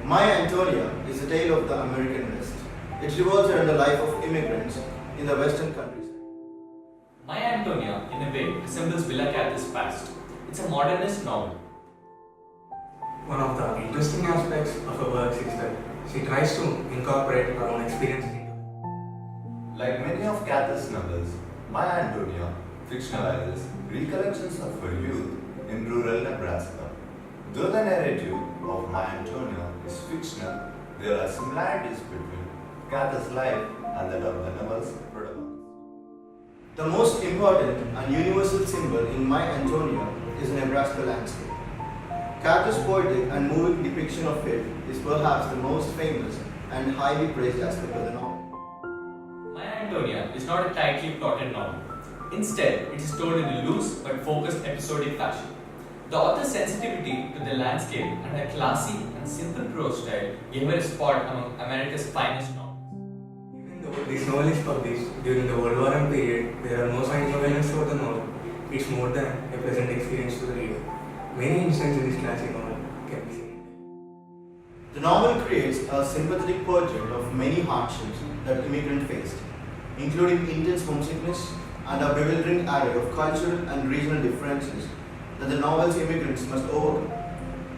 My Antonia is a tale of the American West. It revolves around the life of immigrants in the Western countries. My Antonia, in a way, resembles Willa Cather's past. It's a modernist novel. One of the interesting aspects of her works is that she tries to incorporate her own experiences into it. Like many of Cather's novels, My Antonia fictionalizes recollections of her youth in rural Nebraska. Though the narrative of My Antonia is fictional, there are similarities between Cather's life and that of the novel's protagonist. The most important and universal symbol in My Antonia is the Nebraska landscape. Cather's poetic and moving depiction of it is perhaps the most famous and highly praised aspect of the novel. My Antonia is not a tightly plotted novel. Instead, it is told in a loose but focused episodic fashion. The author's sensitivity to the landscape and her classy and simple prose style gave her a spot among America's finest novels. Even though this novel is published during the World War I period, there are no signs of violence over the novel. It's more than a pleasant experience to the reader. Many instances in this classic novel can be seen. The novel creates a sympathetic portrait of many hardships that immigrants faced, including intense homesickness and a bewildering array of cultural and regional differences that the novel's immigrants must overcome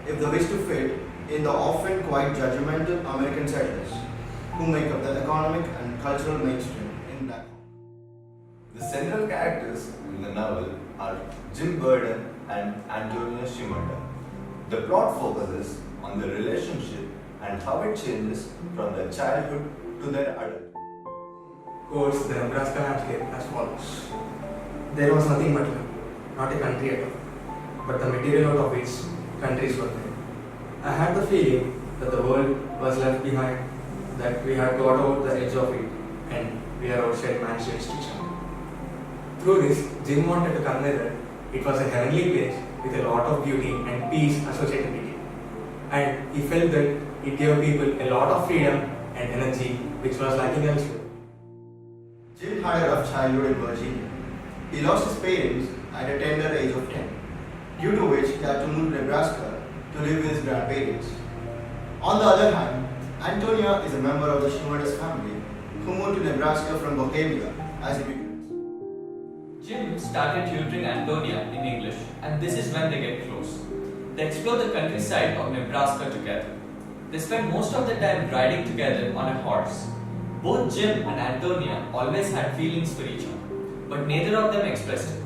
if they wish to fit in the often quite judgmental American settlers who make up the economic and cultural mainstream in Black Hawk. The central characters in the novel are Jim Burden and Antonia Shimada. The plot focuses on the relationship and how it changes from their childhood to their adulthood. Quotes the Nebraska landscape as follows. There was nothing but land, not a country at all, but the material out of which countries were made. I had the feeling that the world was left behind, that we had got over the edge of it, and we are outside man's jurisdiction. Through this, Jim wanted to convey that it was a heavenly place with a lot of beauty and peace associated with it. And he felt that it gave people a lot of freedom and energy which was lacking elsewhere. Jim had a rough childhood in Virginia. He lost his parents at a tender age of 10, due to which he had to move to Nebraska to live with his grandparents. On the other hand, Antonia is a member of the Shimada's family who moved to Nebraska from Bohemia as immigrants. Jim started tutoring Antonia in English, and this is when they get close. They explore the countryside of Nebraska together. They spend most of the time riding together on a horse. Both Jim and Antonia always had feelings for each other, but neither of them expressed it.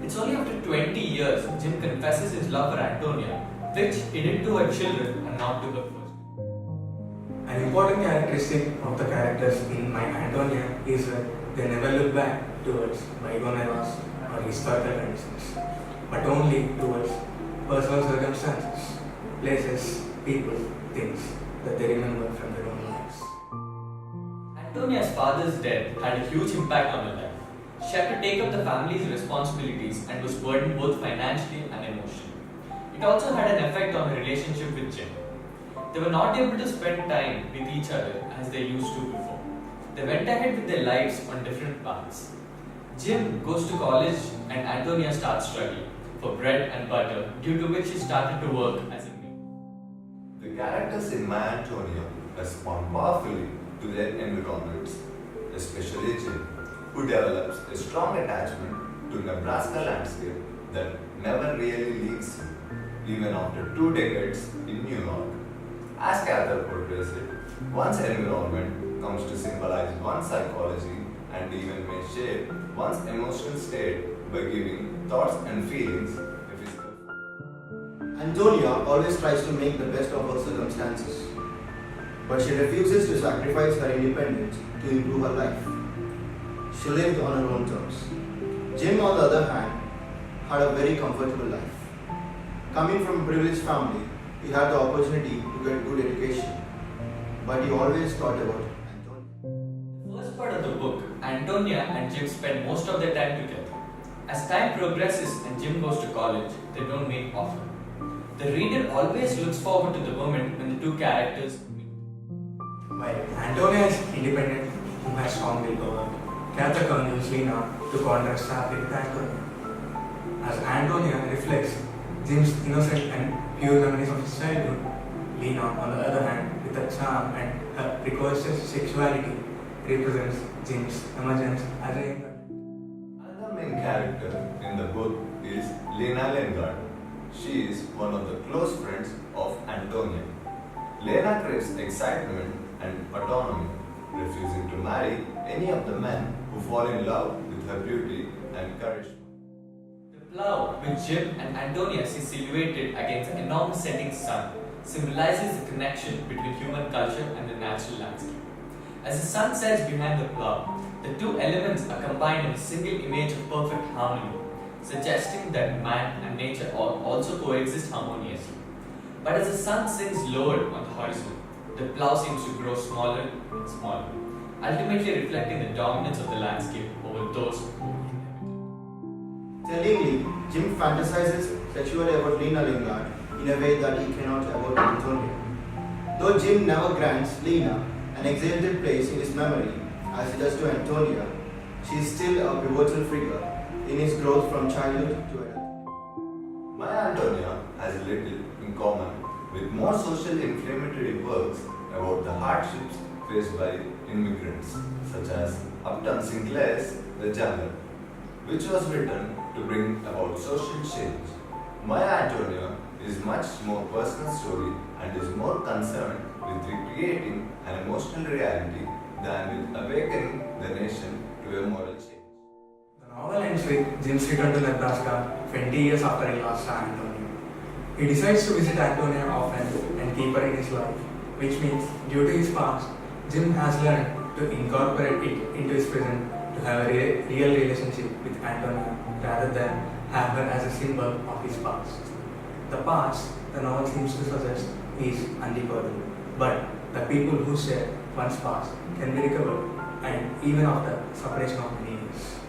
It's only after 20 years Jim confesses his love for Antonia, which he did to her children and not to her first. An important characteristic of the characters in My Antonia is that they never look back towards bygone eras or historical conditions, but only towards personal circumstances, places, people, things that they remember from their own lives. Antonia's father's death had a huge impact on her life. She had to take up the family's responsibilities and was burdened both financially and emotionally. It also had an effect on her relationship with Jim. They were not able to spend time with each other as they used to before. They went ahead with their lives on different paths. Jim goes to college and Antonia starts struggling for bread and butter, due to which she started to work as a maid. The characters in My Antonia respond powerfully to their environments, especially Jim, who develops a strong attachment to Nebraska landscape that never really leaves him, even after 2 decades in New York. As Cather portrays it, one's environment comes to symbolize one's psychology and even may shape one's emotional state by giving thoughts and feelings a physical form. Antonia always tries to make the best of her circumstances, but she refuses to sacrifice her independence to improve her life. She lived on her own terms. Jim, on the other hand, had a very comfortable life. Coming from a privileged family, he had the opportunity to get good education, but he always thought about Antonia. The first part of the book, Antonia and Jim spend most of their time together. As time progresses and Jim goes to college, they don't meet often. The reader always looks forward to the moment when the two characters meet. While Antonia is independent, who has strong willpower, Cather convinces Lena to contrast sharply with Antonia. As Antonia reflects Jim's innocent and pure memories of his childhood, Lena, on the other hand, with her charm and her precocious sexuality, represents Jim's emergence as a young adult. Another main character in the book is Lena Lengard. She is one of the close friends of Antonia. Lena craves excitement and autonomy, refusing to marry any of the men who fall in love with her beauty and charisma. The plough, which Jim and Antonia see silhouetted against an enormous setting sun, symbolizes the connection between human culture and the natural landscape. As the sun sets behind the plough, the two elements are combined in a single image of perfect harmony, suggesting that man and nature also coexist harmoniously. But as the sun sinks lower on the horizon, the plough seems to grow smaller and smaller, ultimately reflecting the dominance of the landscape over those who inhabit. Tellingly, Jim fantasizes sexually about Lena Lingard in a way that he cannot about Antonia. Though Jim never grants Lena an exalted place in his memory as he does to Antonia, she is still a pivotal figure in his growth from childhood to adulthood. My Antonia has little in common with more social inflammatory works about the hardships faced by immigrants, such as Upton Sinclair's The Jungle, which was written to bring about social change. My Antonia is much more personal story and is more concerned with recreating an emotional reality than with awakening the nation to a moral change. The novel ends with Jim's return to Nebraska 20 years after he lost Antonia. He decides to visit Antonia often and keep her in his life, which means, due to his past, Jim has learned to incorporate it into his present to have a real relationship with Antonia rather than have her as a symbol of his past. The past, the novel seems to suggest, is undecodable, but the people who share one's past can be recovered, and even after separation of many years.